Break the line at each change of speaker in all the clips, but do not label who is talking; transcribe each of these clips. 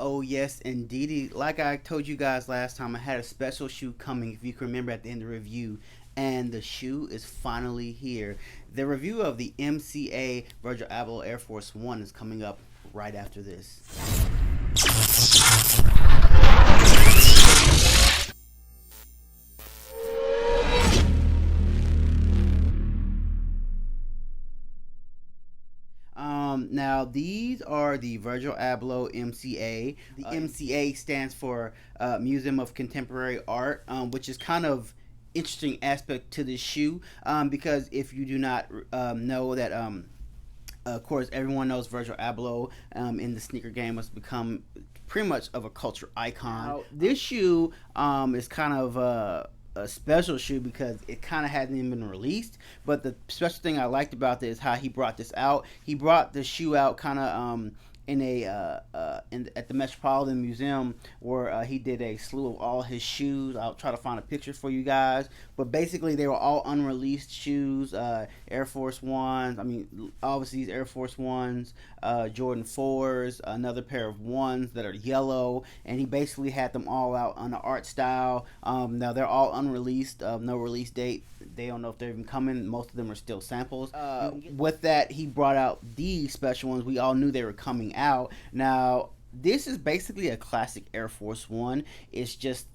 Oh yes, indeed. Like I told you guys last time, I had a special shoe coming. If you can remember at the end of the review, and the shoe is finally here. The review of the MCA Virgil Abloh Air Force One is coming up right after this. Now these are the Virgil Abloh MCA. The MCA stands for Museum of Contemporary Art, which is kind of interesting aspect to this shoe because if you do not know that of course everyone knows Virgil Abloh in the sneaker game has become pretty much of a culture icon. Now, this shoe is kind of a special shoe because it kind of hadn't even been released. But the special thing I liked about this is how he brought this out. He brought the shoe out kind of in a at the Metropolitan Museum where he did a slew of all his shoes. I'll try to find a picture for you guys. But basically, they were all unreleased shoes, Air Force Ones. I mean, obviously these Air Force Ones, Jordan Fours, another pair of ones that are yellow, and he basically had them all out on the art style. Now they're all unreleased, no release date. They don't know if they're even coming. Most of them are still samples. With that, he brought out these special ones. We all knew they were coming out. Now, this is basically a classic Air Force One. It's just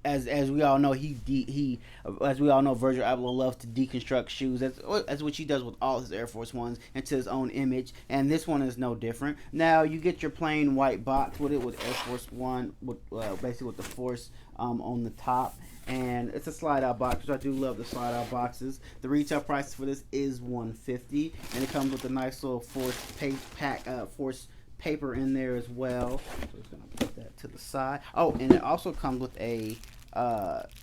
as we all know, as we all know, Virgil Abloh loves to deconstruct shoes. That's what he does with all his Air Force Ones into his own image, and this one is no different. Now you get your plain white box with it with Air Force One, with basically with the Force on the top. And it's a slide out box, which I do love the slide out boxes. The retail price for this is $150, and it comes with a nice little Force paper in there as well. So it's gonna put that to the side. Oh, and it also comes with a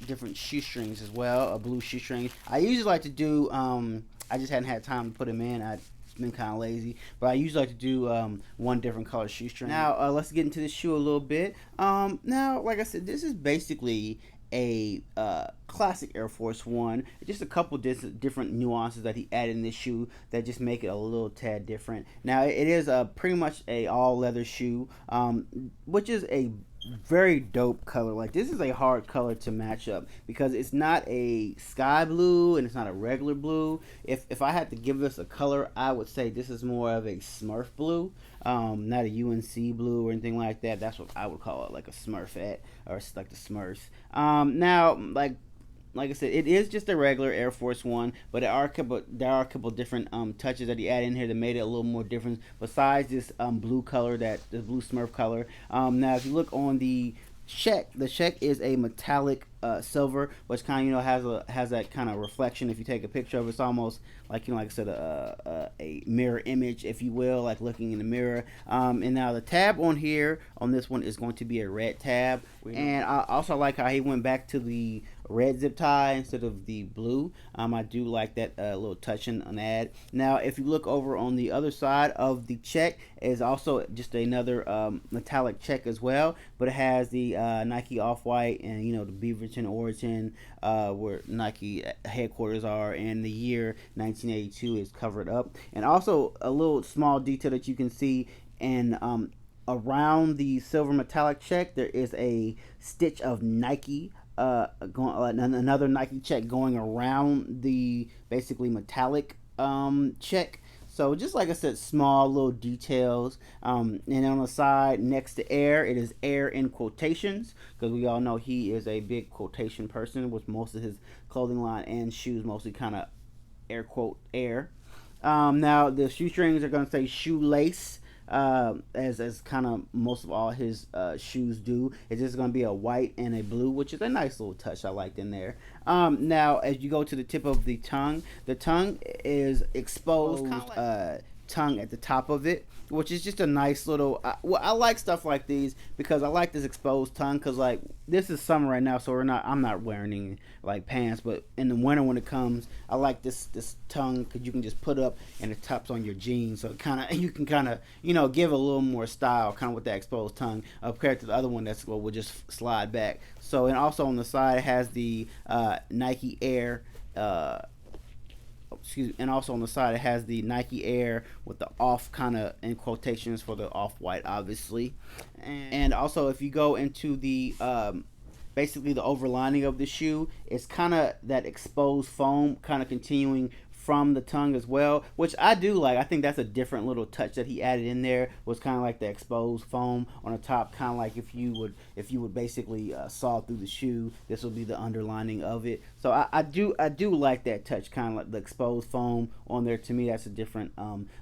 different shoestrings as well, a blue shoestring. I usually like to do. I just hadn't had time to put them in. I've been kind of lazy, but I usually like to do one different color shoestring. Now let's get into the shoe a little bit. Now, like I said, this is basically a classic Air Force One. Just a couple different nuances that he added in this shoe that just make it a little tad different. Now it is pretty much a all leather shoe, which is a very dope color. Like, this is a hard color to match up because it's not a sky blue and it's not a regular blue. If I had to give this a color, I would say this is more of a Smurf blue, not a UNC blue or anything like that. That's what I would call it, like a Smurfette, or like the Smurfs. Now, like I said, it is just a regular Air Force One, but there are a couple different touches that he added in here that made it a little more different. Besides this blue color, the blue Smurf color. Now, if you look on the check is a metallic silver, which kind of has that kind of reflection. If you take a picture of it, it's almost like like I said, a mirror image, if you will, like looking in the mirror. And now the tab on here on this one is going to be a red tab, and I also like how he went back to the red zip tie instead of the blue. I do like that little touching on that. Now, if you look over on the other side of the check, is also just another metallic check as well, but it has the Nike Off-White and the Beaverton origin, where Nike headquarters are, and the year 1982 is covered up. And also a little small detail that you can see, and around the silver metallic check, there is a stitch of Nike, another Nike check going around the basically metallic check. So just like I said, small little details. And on the side next to Air, it is Air in quotations, because we all know he is a big quotation person, with most of his clothing line and shoes mostly kind of air quote Air. Now the shoestrings are going to say shoelace, as kind of most of all his shoes do. It's just going to be a white and a blue, which is a nice little touch I liked in there. Now, as you go to the tip of the tongue is exposed, tongue at the top of it, which is just a nice little. I like stuff like these because I like this exposed tongue. Because like, this is summer right now, so I'm not wearing any like pants, but in the winter when it comes, I like this tongue because you can just put up and it tops on your jeans, so you can kind of give a little more style kind of with that exposed tongue compared to the other one that's will just slide back. So, and also on the side it has the Nike Air. excuse me, and also on the side it has the Nike Air with the off kind of in quotations for the off-white, obviously. And also if you go into the basically the overlining of the shoe, it's kind of that exposed foam kind of continuing from the tongue as well, which I do like. I think that's a different little touch that he added in there, was kind of like the exposed foam on the top, kind of like if you would basically saw through the shoe, this will be the underlining of it. So I do like that touch, kind of like the exposed foam on there. To me, that's a different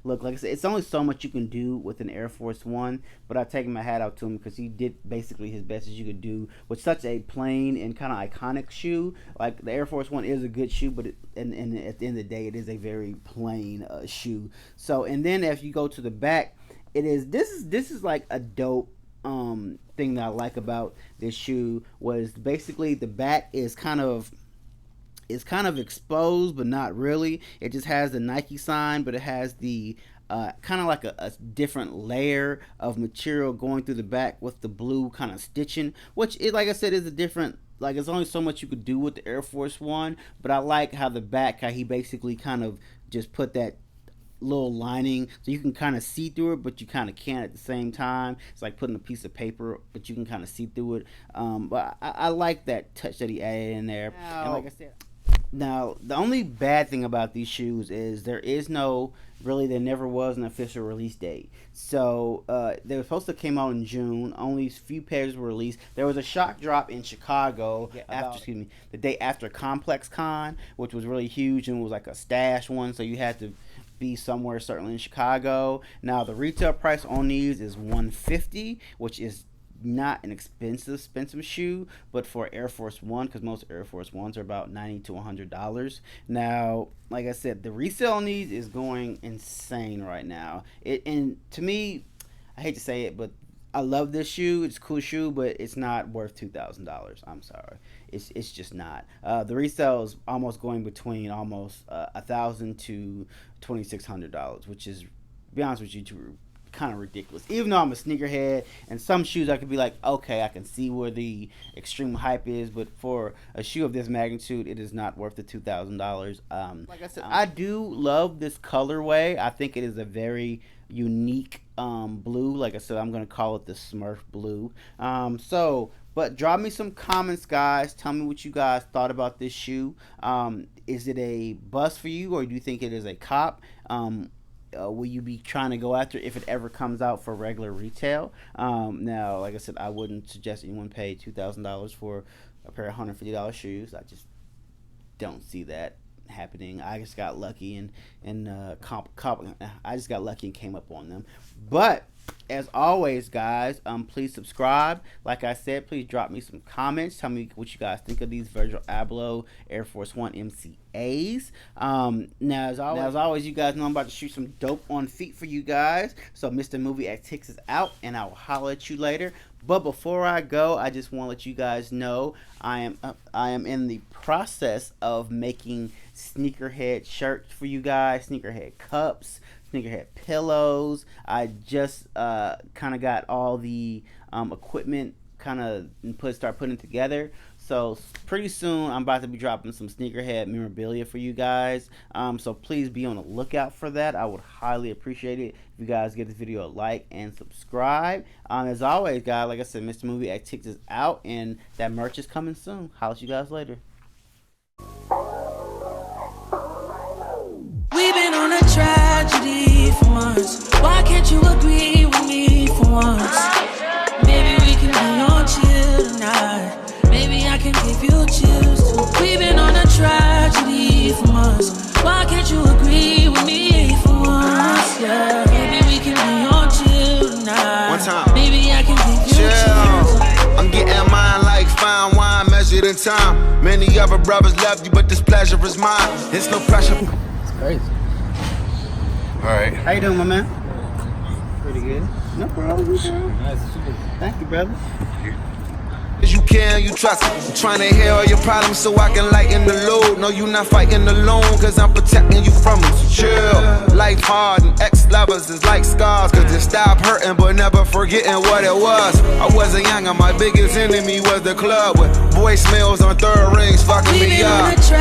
look. Like I said, it's only so much you can do with an Air Force One, but I take my hat out to him because he did basically his best as you could do with such a plain and kind of iconic shoe. Like the Air Force One is a good shoe, but and at the end of the day, it is a very plain shoe. So, and then if you go to the back, this is like a dope thing that I like about this shoe, was basically the back is kind of exposed, but not really. It just has the Nike sign, but it has the kind of like a different layer of material going through the back with the blue kind of stitching, which is, like I said, is a different, like, there's only so much you could do with the Air Force One, but I like how the back, how he basically kind of just put that little lining so you can kind of see through it, but you kind of can't at the same time. It's like putting a piece of paper, but you can kind of see through it. But I like that touch that he added in there. And like I said, now the only bad thing about these shoes is there never was an official release date. So they were supposed to come out in June. Only a few pairs were released. There was a shock drop in Chicago the day after Complex Con, which was really huge and was like a stash one, so you had to be somewhere certainly in Chicago. Now the retail price on these is $150, which is not an expensive shoe, but for Air Force One, because most Air Force Ones are about $90 to $100. Now, like I said, the resale on these is going insane right now. And to me, I hate to say it, but I love this shoe. It's a cool shoe, but it's not worth $2,000. I'm sorry, it's just not. The resale is almost going between almost $1,000 to $2,600, which is, to be honest with you, kind of ridiculous. Even though I'm a sneakerhead, and some shoes I could be like, okay, I can see where the extreme hype is, but for a shoe of this magnitude, it is not worth the $2,000. Like I said, I do love this colorway. I think it is a very unique blue. Like I said, I'm gonna call it the Smurf blue. But drop me some comments, guys. Tell me what you guys thought about this shoe. Is it a bust for you, or do you think it is a cop? Will you be trying to go after it if it ever comes out for regular retail? Now, like I said, I wouldn't suggest anyone pay $2,000 for a pair of $150 shoes. I just don't see that happening. I just got lucky and I just got lucky and came up on them. But as always, guys, please subscribe. Like I said, please drop me some comments. Tell me what you guys think of these Virgil Abloh Air Force One MCAs. Now, as always, you guys know I'm about to shoot some dope on feet for you guys. So Mr. Movie X6 is out, and I will holler at you later. But before I go, I just want to let you guys know I am in the process of making sneakerhead shirts for you guys, sneakerhead cups, sneakerhead pillows. I just kind of got all the equipment kind of start putting it together. So pretty soon I'm about to be dropping some sneakerhead memorabilia for you guys. So please be on the lookout for that. I would highly appreciate it if you guys give this video a like and subscribe. As always, guys, like I said, Mr. Movie X6 is out, and that merch is coming soon. Holla at you guys later.
We've been on a tragedy for months. Why can't you agree with me for once? Maybe we can be on chill tonight. Maybe I can give you chills too. We've been on a tragedy for months. Why can't you agree with me for once? Yeah. Maybe we can be on chill tonight.
One time.
Maybe I can give you chills.
I'm getting mine like fine wine measured in time. Many other brothers love you, but this pleasure is mine. It's no pressure.
It's crazy.
Alright.
How you doing, my man? Pretty good. No problem. Nice to see you. Thank you, brother.
You care and you trust me. I'm trying to hear all your problems so I can lighten the load. No, you not fighting alone, cause I'm protecting you from them. So chill. Life hard and ex-lovers is like scars, cause they stop hurting but never forgetting what it was. I wasn't young and my biggest enemy was the club, with voicemails on third rings fucking me up. So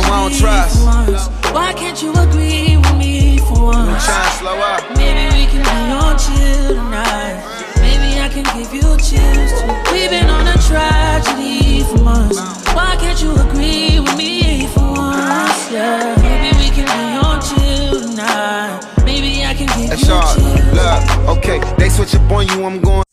I don't trust.
Why can't you agree with me for once?
I'm trying to slow up.
Maybe we can be on chill tonight. Maybe I can give you chills too. We've been on a tragedy for months. Why can't you agree with me for once? Yeah. Maybe we can be on chill tonight. Maybe I can give you chills.
Look, okay, they switch up on you, I'm going.